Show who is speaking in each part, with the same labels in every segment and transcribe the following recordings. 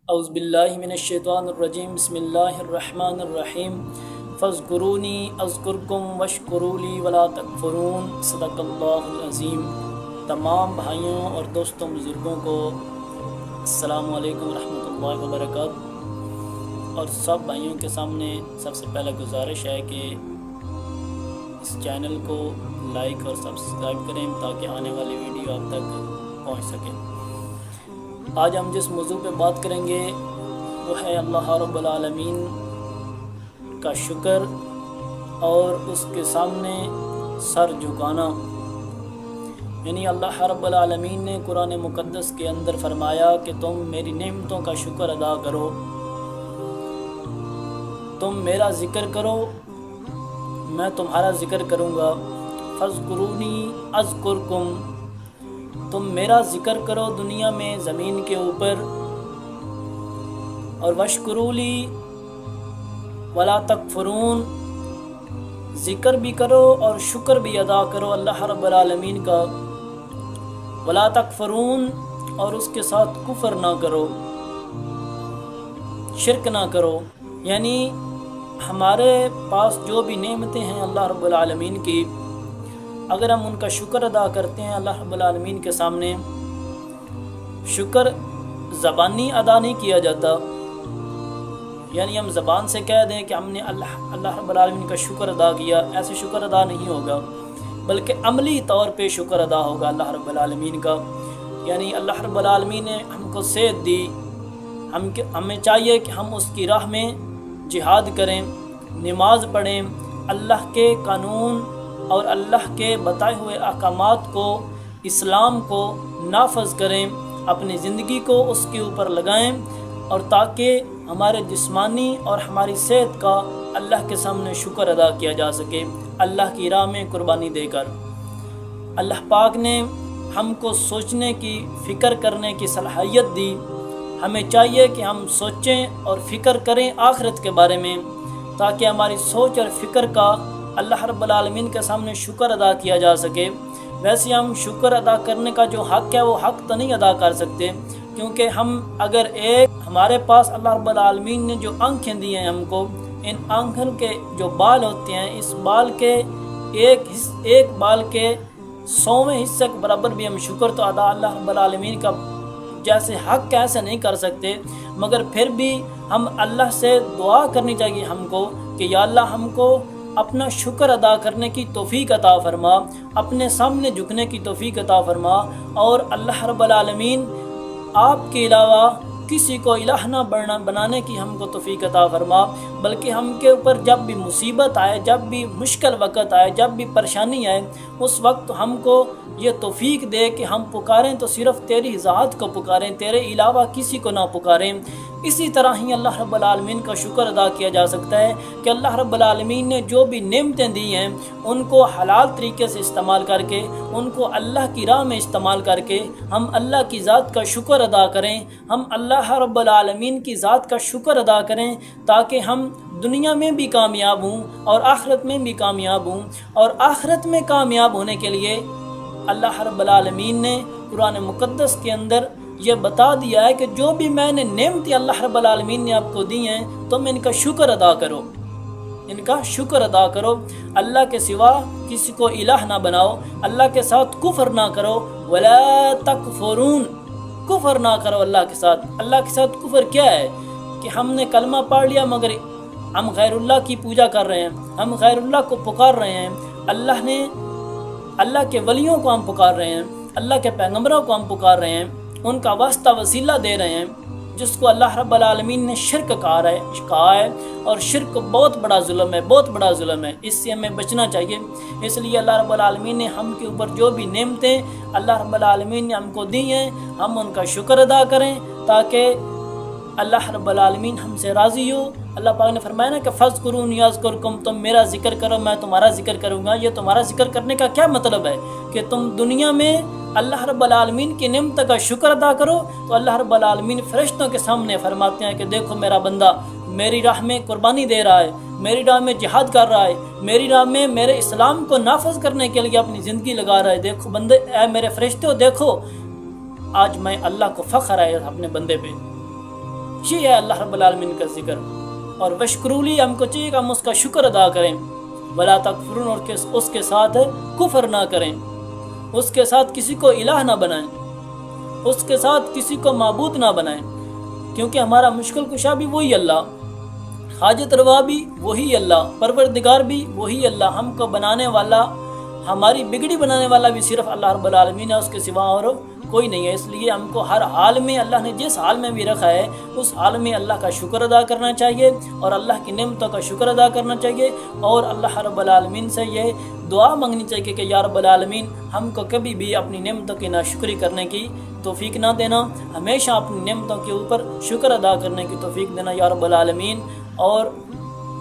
Speaker 1: اعوذ باللہ من الشیطان الرجیم بسم اللہ الرحمن الرحیم فاذکرونی اذکرکم واشکروا لی ولا تکفرون صدق اللہ العظیم۔ تمام بھائیوں اور دوستوں بزرگوں کو السلام علیکم ورحمۃ اللہ وبرکاتہ۔ اور سب بھائیوں کے سامنے سب سے پہلے گزارش ہے کہ اس چینل کو لائک اور سبسکرائب کریں تاکہ آنے والی ویڈیو آپ تک پہنچ سکے۔ آج ہم جس موضوع پہ بات کریں گے وہ ہے اللہ رب العالمین کا شکر اور اس کے سامنے سر جھکانا۔ یعنی اللہ رب العالمین نے قرآن مقدس کے اندر فرمایا کہ تم میری نعمتوں کا شکر ادا کرو، تم میرا ذکر کرو، میں تمہارا ذکر کروں گا۔ فاذکرونی اذکرکم، تم میرا ذکر کرو دنیا میں زمین کے اوپر، اور واشکروا لی ولا تکفرون، ذکر بھی کرو اور شکر بھی ادا کرو اللہ رب العالمین کا۔ ولا تکفرون، اور اس کے ساتھ کفر نہ کرو، شرک نہ کرو۔ یعنی ہمارے پاس جو بھی نعمتیں ہیں اللہ رب العالمین کی، اگر ہم ان کا شکر ادا کرتے ہیں اللہ رب العالمین کے سامنے، شکر زبانی ادا نہیں کیا جاتا، یعنی ہم زبان سے کہہ دیں کہ ہم نے اللہ رب العالمین کا شکر ادا کیا، ایسے شکر ادا نہیں ہوگا، بلکہ عملی طور پہ شکر ادا ہوگا اللہ رب العالمین کا۔ یعنی اللہ رب العالمین نے ہم کو صحت دی، ہمیں چاہیے کہ ہم اس کی راہ میں جہاد کریں، نماز پڑھیں، اللہ کے قانون اور اللہ کے بتائے ہوئے احکامات کو، اسلام کو نافذ کریں، اپنی زندگی کو اس کے اوپر لگائیں، اور تاکہ ہمارے جسمانی اور ہماری صحت کا اللہ کے سامنے شکر ادا کیا جا سکے، اللہ کی راہ میں قربانی دے کر۔ اللہ پاک نے ہم کو سوچنے کی، فکر کرنے کی صلاحیت دی۔ ہمیں چاہیے کہ ہم سوچیں اور فکر کریں آخرت کے بارے میں، تاکہ ہماری سوچ اور فکر کا اللہ رب العالمین کے سامنے شکر ادا کیا جا سکے۔ ویسے ہم شکر ادا کرنے کا جو حق ہے وہ حق تو نہیں ادا کر سکتے، کیونکہ ہم اگر ہمارے پاس اللہ رب العالمین نے جو آنکھیں دی ہیں ہم کو، ان آنکھوں کے جو بال ہوتے ہیں، اس بال کے ایک بال کے 100ویں حصے کے برابر بھی ہم شکر تو ادا اللہ رب العالمین کا جیسے حق ایسے نہیں کر سکتے، مگر پھر بھی ہم اللہ سے دعا کرنی چاہیے ہم کو کہ یا اللہ ہم کو اپنا شکر ادا کرنے کی توفیق عطا فرما، اپنے سامنے جھکنے کی توفیق عطا فرما، اور اللہ رب العالمین آپ کے علاوہ کسی کو الہ نہ بنانے کی ہم کو توفیق عطا فرما، بلکہ ہم کے اوپر جب بھی مصیبت آئے، جب بھی مشکل وقت آئے، جب بھی پریشانی آئے، اس وقت ہم کو یہ توفیق دے کہ ہم پکاریں تو صرف تیری ذات کو پکاریں، تیرے علاوہ کسی کو نہ پکاریں۔ اسی طرح ہی اللہ رب العالمین کا شکر ادا کیا جا سکتا ہے کہ اللہ رب العالمین نے جو بھی نعمتیں دی ہیں ان کو حلال طریقے سے استعمال کر کے، ان کو اللہ کی راہ میں استعمال کر کے ہم اللہ کی ذات کا شکر ادا کریں، ہم اللہ رب العالمین کی ذات کا شکر ادا کریں، تاکہ ہم دنیا میں بھی کامیاب ہوں اور آخرت میں بھی کامیاب ہوں۔ اور آخرت میں کامیاب ہونے کے لیے اللہ رب العالمین نے قرآن مقدس کے اندر یہ بتا دیا ہے کہ جو بھی میں نے نعمتیں اللہ رب العالمین نے آپ کو دی ہیں تم ان کا شکر ادا کرو، ان کا شکر ادا کرو، اللہ کے سوا کسی کو الہ نہ بناؤ، اللہ کے ساتھ کفر نہ کرو، ولا تکفرون، کفر نہ کرو اللہ کے ساتھ۔ اللہ کے ساتھ کفر کیا ہے کہ ہم نے کلمہ پڑھ لیا مگر ہم غیر اللہ کی پوجا کر رہے ہیں، ہم غیر اللہ کو پکار رہے ہیں، اللہ کے ولیوں کو ہم پکار رہے ہیں، اللہ کے پیغمبروں کو ہم پکار رہے ہیں، ان کا واسطہ وسیلہ دے رہے ہیں، جس کو اللہ رب العالمین نے شرک کہا ہے، اور شرک بہت بڑا ظلم ہے، بہت بڑا ظلم ہے، اس سے ہمیں بچنا چاہیے۔ اس لیے اللہ رب العالمین نے ہم کے اوپر جو بھی نعمتیں اللہ رب العالمین نے ہم کو دی ہیں ہم ان کا شکر ادا کریں، تاکہ اللہ رب العالمین ہم سے راضی ہو۔ اللہ پاک نے فرمایا نا کہ فاذکرونی اذکرکم، تم میرا ذکر کرو میں تمہارا ذکر کروں گا۔ یہ تمہارا ذکر کرنے کا کیا مطلب ہے کہ تم دنیا میں اللہ رب العالمین کی نعمت کا شکر ادا کرو، تو اللہ رب العالمین فرشتوں کے سامنے فرماتے ہیں کہ دیکھو میرا بندہ میری راہ میں قربانی دے رہا ہے، میری راہ میں جہاد کر رہا ہے، میری راہ میں میرے اسلام کو نافذ کرنے کے لیے اپنی زندگی لگا رہا ہے۔ دیکھو بندے، اے میرے فرشتوں دیکھو، آج میں اللہ کو فخر ہے اپنے بندے پہ۔ یہ ہے اللہ رب العالمین کا ذکر۔ اور وشکرولی ہم کو چاہیے کہ ہم اس کا شکر ادا کریں، ولا تکفرون، اور اس کے ساتھ کفر نہ کریں، اس کے ساتھ کسی کو الہ نہ بنائیں، اس کے ساتھ کسی کو معبود نہ بنائیں، کیونکہ ہمارا مشکل کشا بھی وہی اللہ، حاجت روا بھی وہی اللہ، پروردگار بھی وہی اللہ، ہم کو بنانے والا، ہماری بگڑی بنانے والا بھی صرف اللہ رب العالمین ہے، اس کے سوا اور کوئی نہیں ہے۔ اس لیے ہم کو ہر حال میں اللہ نے جس حال میں بھی رکھا ہے اس حال میں اللہ کا شکر ادا کرنا چاہیے، اور اللہ کی نعمتوں کا شکر ادا کرنا چاہیے، اور اللہ رب العالمین سے یہ دعا مانگنی چاہیے کہ یا رب العالمین ہم کو کبھی بھی اپنی نعمتوں کی ناشکری کرنے کی توفیق نہ دینا، ہمیشہ اپنی نعمتوں کے اوپر شکر ادا کرنے کی توفیق دینا یا رب العالمین۔ اور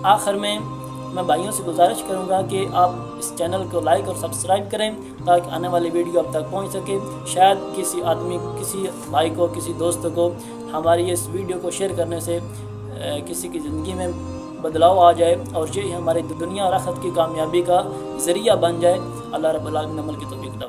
Speaker 1: آخر میں بھائیوں سے گزارش کروں گا کہ آپ اس چینل کو لائک اور سبسکرائب کریں تاکہ آنے والی ویڈیو اب تک پہنچ سکے، شاید کسی آدمی، کسی بھائی کو، کسی دوست کو ہماری اس ویڈیو کو شیئر کرنے سے کسی کی زندگی میں بدلاؤ آ جائے، اور یہ ہماری دنیا اور آخرت کی کامیابی کا ذریعہ بن جائے۔ اللہ رب العالمین عمل کی توفیق دے۔